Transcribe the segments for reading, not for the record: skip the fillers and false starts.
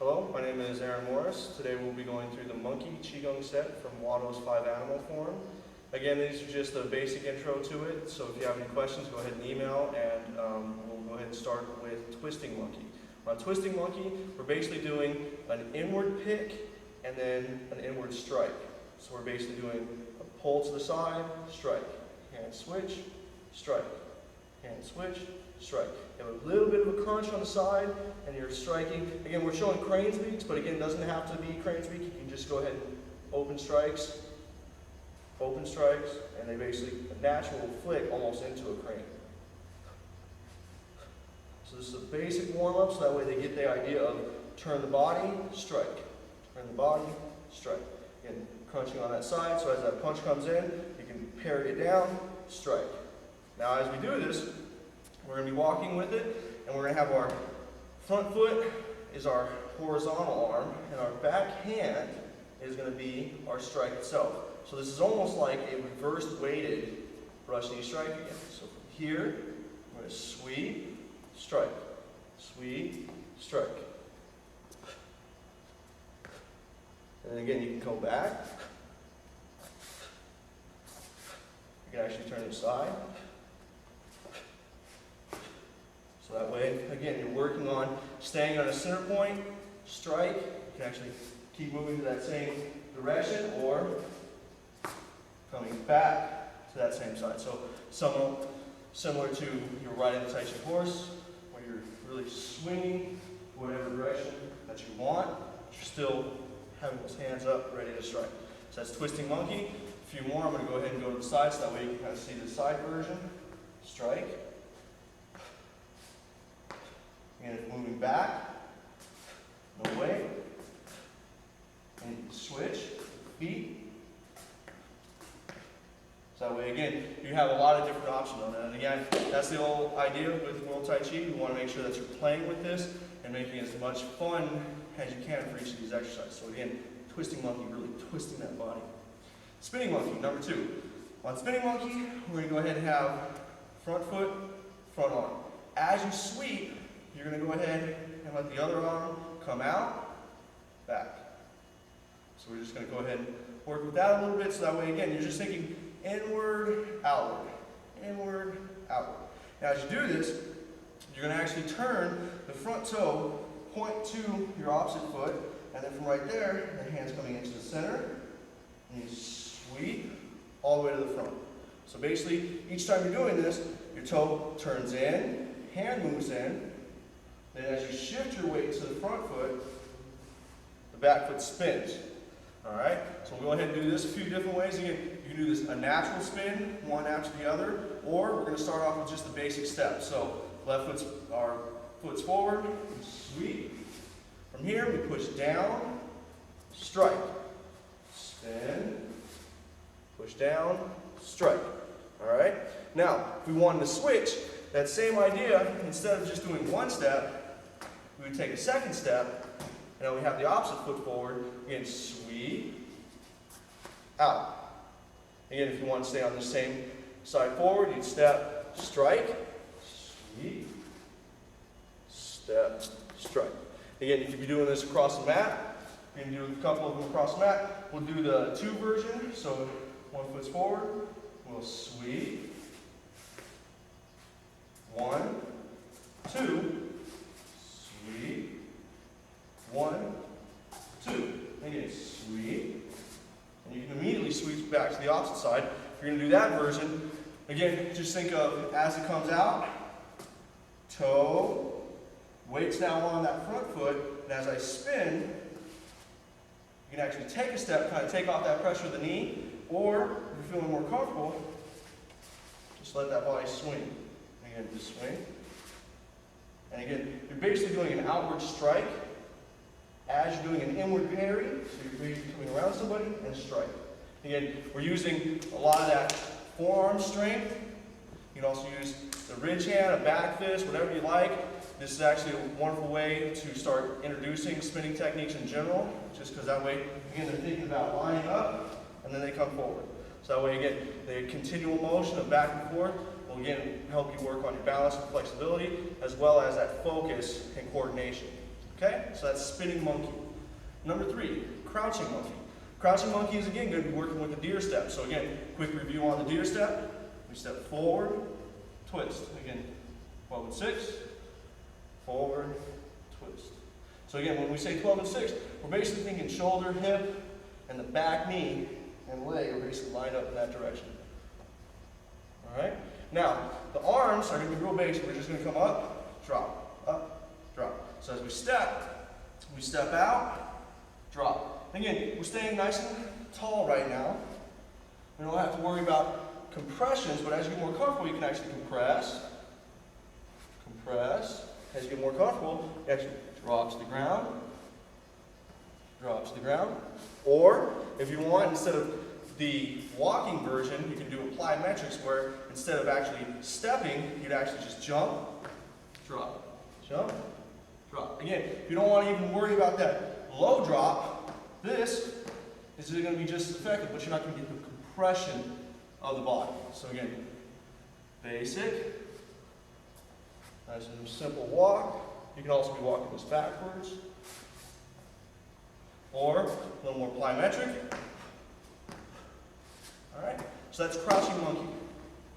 Hello, my name is Aaron Morris. Today we'll be going through the Monkey Chi Gung set from Hwa To's 5 animal form. Again, these are just a basic intro to it, so if you have any questions, go ahead and email, and we'll go ahead and start with Twisting Monkey. On Twisting Monkey, we're basically doing an inward pick and then an inward strike. So we're basically doing a pull to the side, strike, hand switch, strike, hand switch, strike. You have a little bit of a crunch on the side, and you're striking. Again, we're showing crane's beaks, but again, it doesn't have to be crane's beak. You can just go ahead and open strikes, and they basically, a natural flick almost into a crane. So this is a basic warm-up, so that way they get the idea of turn the body, strike. Turn the body, strike. Again, crunching on that side, so as that punch comes in, you can parry it down, strike. Now as we do this, we're going to be walking with it, and we're going to have our front foot is our horizontal arm, and our back hand is going to be our strike itself. So this is almost like a reversed weighted brush knee strike again. So from here, I'm going to sweep, strike, sweep, strike. And then again, you can go back. You can actually turn it aside. So that way, again, you're working on staying on a center point, strike. You can actually keep moving to that same direction, or coming back to that same side. So similar to you're riding the Tai Chi horse, where you're really swinging whatever direction that you want, but you're still having those hands up, ready to strike. So that's Twisting Monkey. A few more. I'm going to go ahead and go to the side, so that way you can kind of see the side version. Strike. And moving back, no way. And you can switch feet. So that way, again, you have a lot of different options on that. And again, that's the whole idea with World Tai Chi. You want to make sure that you're playing with this and making as much fun as you can for each of these exercises. So again, Twisting Monkey, really twisting that body. Spinning Monkey, number 2. On Spinning Monkey, we're going to go ahead and have front foot, front arm. As you sweep, you're going to go ahead and let the other arm come out, back. So we're just going to go ahead and work with that a little bit, so that way, again, you're just thinking inward, outward, inward, outward. Now as you do this, you're going to actually turn the front toe, point to your opposite foot, and then from right there, the hand's coming into the center, and you sweep all the way to the front. So basically, each time you're doing this, your toe turns in, hand moves in, then as you shift your weight to the front foot, the back foot spins. Alright, so we'll go ahead and do this a few different ways. Again, you can do this a natural spin, one after the other, or we're going to start off with just the basic steps. So left foot's our foot's forward, sweep. From here, we push down, strike, spin, push down, strike. Alright, now if we wanted to switch, that same idea, instead of just doing one step, we would take a second step, and now we have the opposite foot forward. Again, sweep, out. Again, if you want to stay on the same side forward, you'd step, strike, sweep, step, strike. Again, you could be doing this across the mat. You can do a couple of them across the mat. We'll do the 2 version, so one foot's forward, we'll sweep, 1, 2, sweep, 1, 2. Again, sweep. And you can immediately sweep back to the opposite side. If you're going to do that version, again, just think of as it comes out, toe, weight's now on that front foot, and as I spin, you can actually take a step, kind of take off that pressure of the knee, or if you're feeling more comfortable, just let that body swing. Again, just swing. And again, you're basically doing an outward strike as you're doing an inward parry. So you're basically coming around somebody and strike. Again, we're using a lot of that forearm strength. You can also use the ridge hand, a back fist, whatever you like. This is actually a wonderful way to start introducing spinning techniques in general, just because that way, again, they're thinking about lining up, and then they come forward. So that way, again, the continual motion of back and forth will, again, help you work on your balance and flexibility, as well as that focus and coordination. Okay? Okay, so that's spinning monkey. Number 3, crouching monkey. Crouching monkey is again going to be working with the deer step. So again, quick review on the deer step. We step forward, twist. Again, 12 and 6, forward, twist. So again, when we say 12 and 6, we're basically thinking shoulder, hip, and the back knee and leg are basically lined up in that direction. All right? Now, the arms are going to be real basic. We're just going to come up, drop, drop. So as we step out, drop. Again, we're staying nice and tall right now. We don't have to worry about compressions, but as you get more comfortable, you can actually compress, compress. As you get more comfortable, you actually drop to the ground, drop to the ground. Or, if you want, instead of the walking version, you can do plyometrics where instead of actually stepping, you'd actually just jump, drop, jump, drop. Again, if you don't want to even worry about that low drop, this is going to be just as effective, but you're not going to get the compression of the body. So again, basic, nice and simple walk. You can also be walking this backwards. Or a little more plyometric. All right, so that's crouching monkey.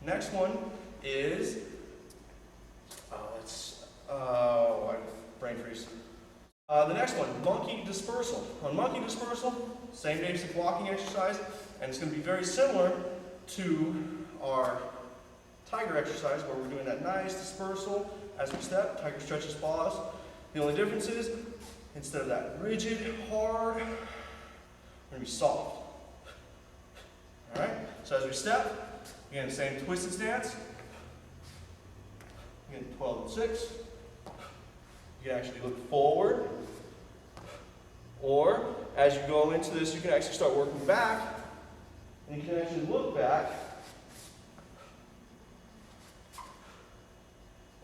Next one is, brain freeze. The next one, monkey dispersal. On monkey dispersal, same basic walking exercise, and it's going to be very similar to our tiger exercise where we're doing that nice dispersal as we step. Tiger stretches paws. The only difference is, instead of that rigid, hard, we're going to be soft. All right? So as we step, again, same twisted stance. Again, 12 and 6. You can actually look forward. Or, as you go into this, you can actually start working back. And you can actually look back.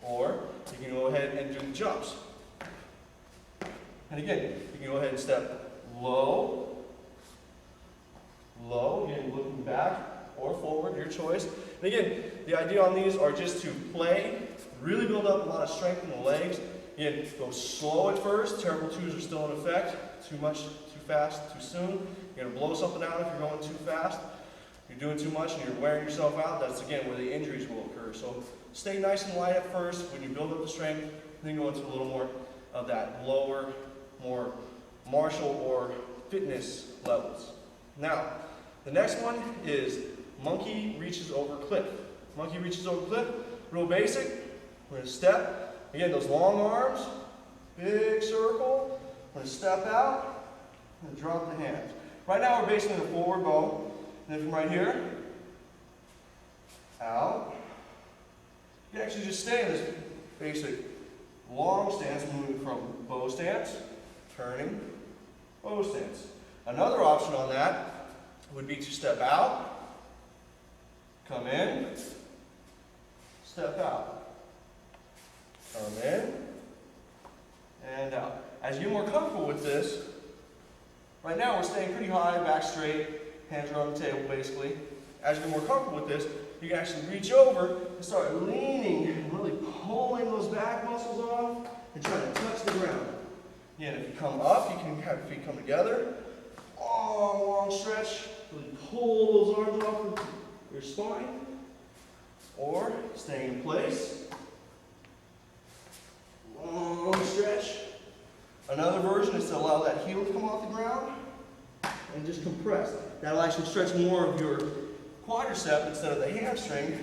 Or, you can go ahead and do the jumps. And again, you can go ahead and step low, low, again, looking back or forward, your choice. And again, the idea on these are just to play, really build up a lot of strength in the legs. Again, go slow at first. Terrible twos are still in effect. Too much, too fast, too soon. You're going to blow something out if you're going too fast. If you're doing too much and you're wearing yourself out, that's again where the injuries will occur. So stay nice and light at first when you build up the strength, then go into a little more of that lower, more martial or fitness levels. Now, the next one is monkey reaches over cliff. Monkey reaches over cliff, real basic. We're going to step. Again, those long arms, big circle. We're going to step out and drop the hands. Right now we're basically in a forward bow. And then from right here, out. You can actually just stay in this basic long stance, moving from bow stance, turning, bow stance. Another option on that would be to step out, come in, step out, come in, and out. As you get more comfortable with this, right now we're staying pretty high, back straight, hands are on the table basically. As you get more comfortable with this, you can actually reach over and start leaning and really pulling those back muscles off and trying to touch the ground. Again, if you come up, you can have your feet come together. Long, long stretch. Really pull those arms off of your spine. Or staying in place. Long stretch. Another version is to allow that heel to come off the ground and just compress. That'll actually stretch more of your quadricep instead of the hamstring.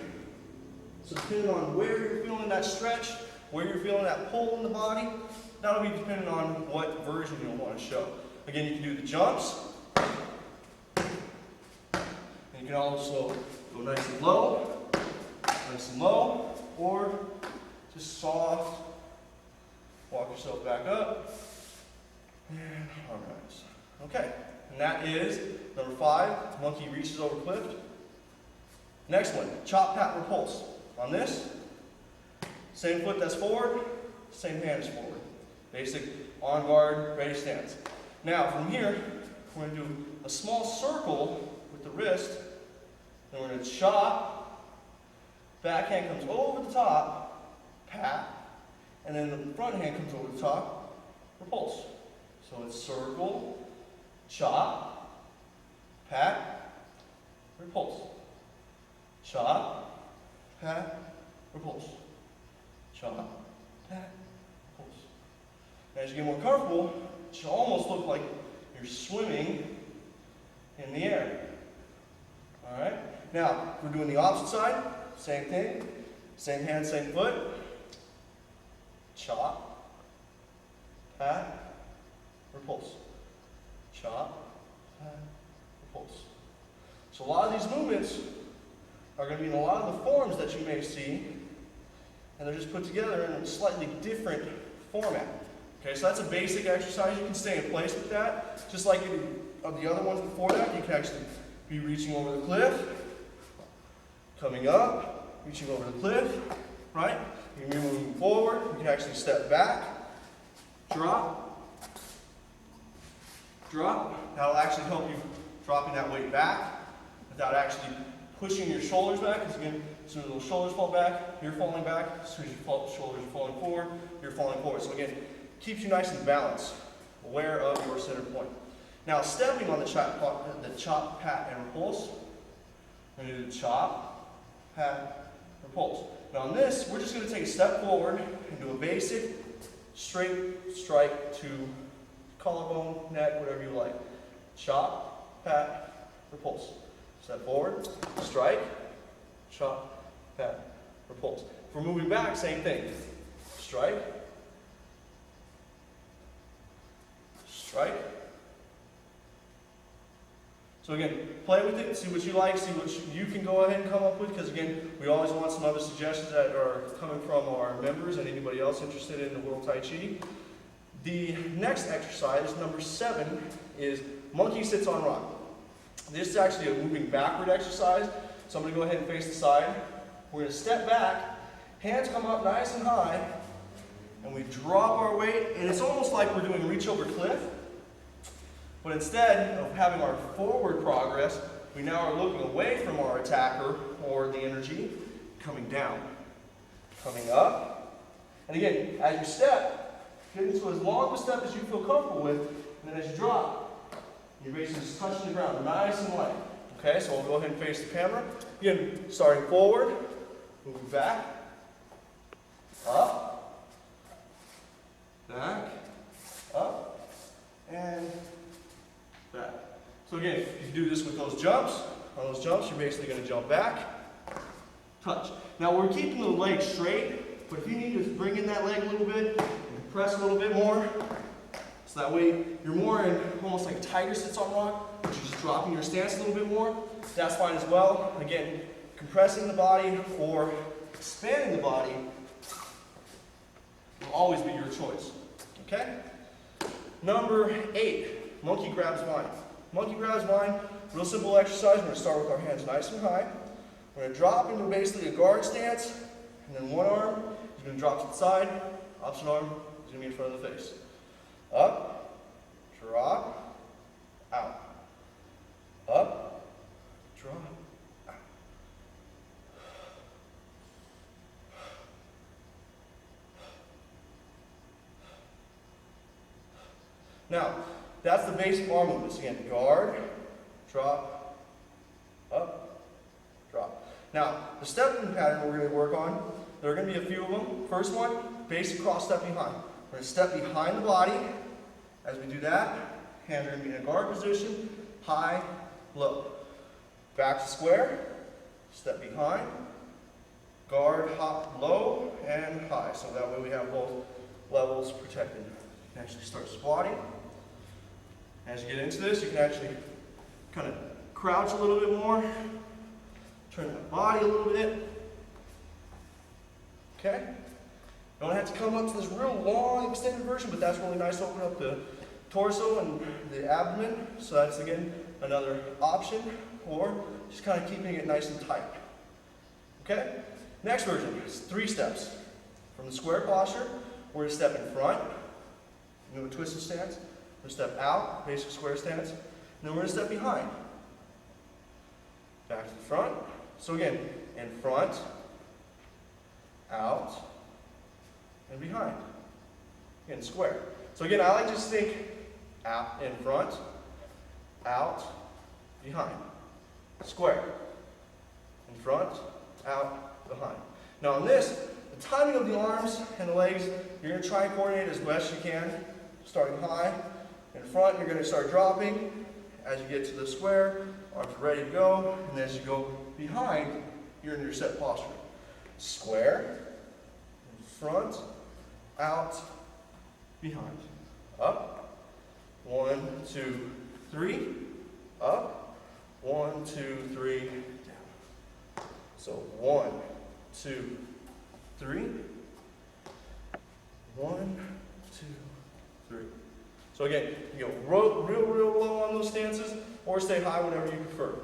So depending on where you're feeling that stretch, where you're feeling that pull in the body, that'll be dependent on what version you'll want to show. Again, you can do the jumps. And you can also go nice and low, or just soft, walk yourself back up, and harmonize. Okay, and that is number 5, monkey reaches over cliff. Next one, chop, pat, repulse. On this, same foot that's forward, same hand is forward. Basic on guard, ready stance. Now from here, we're going to do a small circle with the wrist, then we're going to chop, back hand comes over the top, pat, and then the front hand comes over the top, repulse. So it's circle, chop, pat, repulse. Chop, pat, repulse. Chop, pat, repulse. As you get more comfortable, it should almost look like you're swimming in the air. Alright? Now, we're doing the opposite side. Same thing. Same hand, same foot. Chop, pat, repulse. Chop, pat, repulse. So a lot of these movements are going to be in a lot of the forms that you may see, and they're just put together in a slightly different format. Okay, so that's a basic exercise. You can stay in place with that. Just like of the other ones before that, you can actually be reaching over the cliff, coming up, reaching over the cliff, right? You can be moving forward. You can actually step back, drop, drop. That'll actually help you dropping that weight back without actually pushing your shoulders back, because again, as soon as those shoulders fall back, you're falling back. As soon as your shoulders are falling forward, you're falling forward. So again, keeps you nice and balanced, aware of your center point. Now, stepping on the chop, pat, and repulse, we're going to do the chop, pat, repulse. Now on this, we're just going to take a step forward and do a basic straight strike to collarbone, neck, whatever you like. Chop, pat, repulse. Step forward, strike, chop, pat, repulse. If we're moving back, same thing. Strike, strike. So again, play with it, see what you like, see what you can go ahead and come up with, because again, we always want some other suggestions that are coming from our members and anybody else interested in the World Tai Chi. The next exercise, number 7, is monkey sits on rock. This is actually a moving backward exercise, so I'm going to go ahead and face the side. We're going to step back, hands come up nice and high, and we drop our weight, and it's almost like we're doing reach over cliff, but instead of having our forward progress, we now are looking away from our attacker or the energy, coming down, coming up, and again, as you step, get into as long of a step as you feel comfortable with, and then as you drop, your base is touching the ground, nice and light. Okay, so we'll go ahead and face the camera. Again, starting forward, moving back, up, back, up, and back. So again, you do this with those jumps. On those jumps, you're basically going to jump back, touch. Now we're keeping the leg straight, but if you need to bring in that leg a little bit, and press a little bit more, so that way you're more in almost like tiger sits on rock, but you're just dropping your stance a little bit more. That's fine as well. Again, compressing the body or expanding the body will always be your choice. Okay? Number 8, monkey grabs vine. Monkey grabs vine, real simple exercise. We're going to start with our hands nice and high. We're going to drop into basically a guard stance, and then one arm is going to drop to the side, opposite arm is going to be in front of the face. Up, drop, out. Up, drop, out. Now, that's the basic arm movements. Again, guard, drop, up, drop. Now, the stepping pattern we're going to work on, there are going to be a few of them. First one, basic cross step behind. We're going to step behind the body. As we do that, hands are going to be in a guard position, high, low. Back to square, step behind, guard, hop, low, and high. So that way we have both levels protected. You can actually start squatting. As you get into this, you can actually kind of crouch a little bit more, turn the body a little bit. Okay? You don't have to come up to this real long extended version, but that's really nice to open up the torso and the abdomen. So that's, again, another option, or just kind of keeping it nice and tight. Okay? Next version is 3 steps. From the square posture, we're going to step in front, into a twisted stance. We're going to step out, basic square stance, and then we're going to step behind. Back to the front. So again, in front, out, and behind. Again, square. So again, I like to just think out in front, out, behind. Square. In front, out, behind. Now on this, the timing of the arms and the legs, you're going to try and coordinate as best you can. Starting high, in front, you're going to start dropping. As you get to the square, arms are ready to go. And as you go behind, you're in your set posture. Square, in front, out, behind. Up, 1, 2, 3, up, 1, 2, 3, down. So 1, 2, 3, 1, 2, 3. So again, you go real low on those stances, or stay high, whatever you prefer.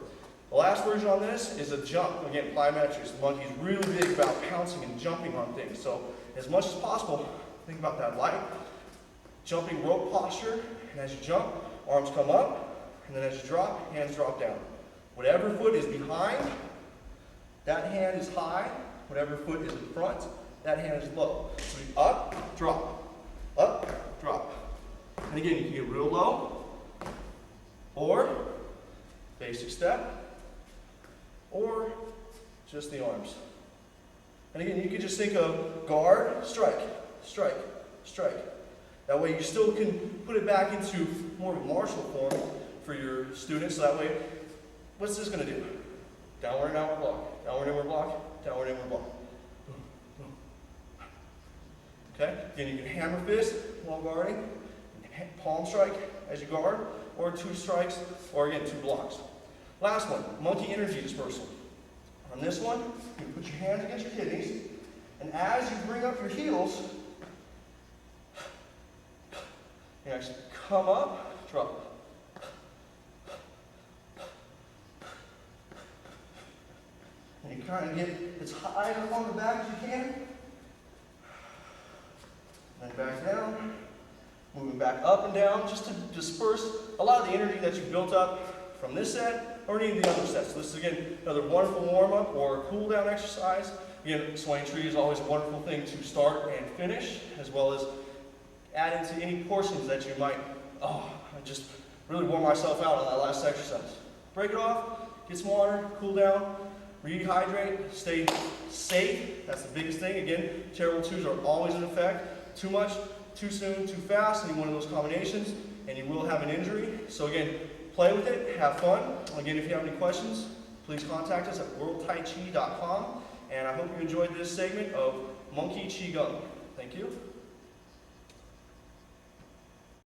The last version on this is a jump. Again, plyometrics. The monkey's really big about pouncing and jumping on things. So as much as possible, think about that light jumping rope posture. And as you jump, arms come up, and then as you drop, hands drop down. Whatever foot is behind, that hand is high. Whatever foot is in front, that hand is low. So we up, drop. And again, you can get real low, or basic step, or just the arms. And again, you can just think of guard, strike, strike, strike. That way you still can put it back into more of a martial form for your students. So that way, what's this going to do? Downward and outward block, downward inward block, downward inward block. Okay? Again, you can hammer fist while guarding, palm strike as you guard, or 2 strikes, or again, 2 blocks. Last one, monkey energy dispersal. On this one, you put your hands against your kidneys, and as you bring up your heels, you actually come up, drop. And you kind of get as high up on the back as you can. Then back down. Moving back up and down just to disperse a lot of the energy that you built up from this set or any of the other sets. So this is, again, another wonderful warm-up or cool down exercise. Again, swaying tree is always a wonderful thing to start and finish, as well as add into any portions that you might, I just really wore myself out on that last exercise. Break it off, get some water, cool down, rehydrate, stay safe. That's the biggest thing. Again, terrible twos are always in effect. Too much, too soon, too fast, any one of those combinations, and you will have an injury. So again, play with it, have fun. Again, if you have any questions, please contact us at worldtaichi.com. And I hope you enjoyed this segment of Monkey Chi Gung. Thank you.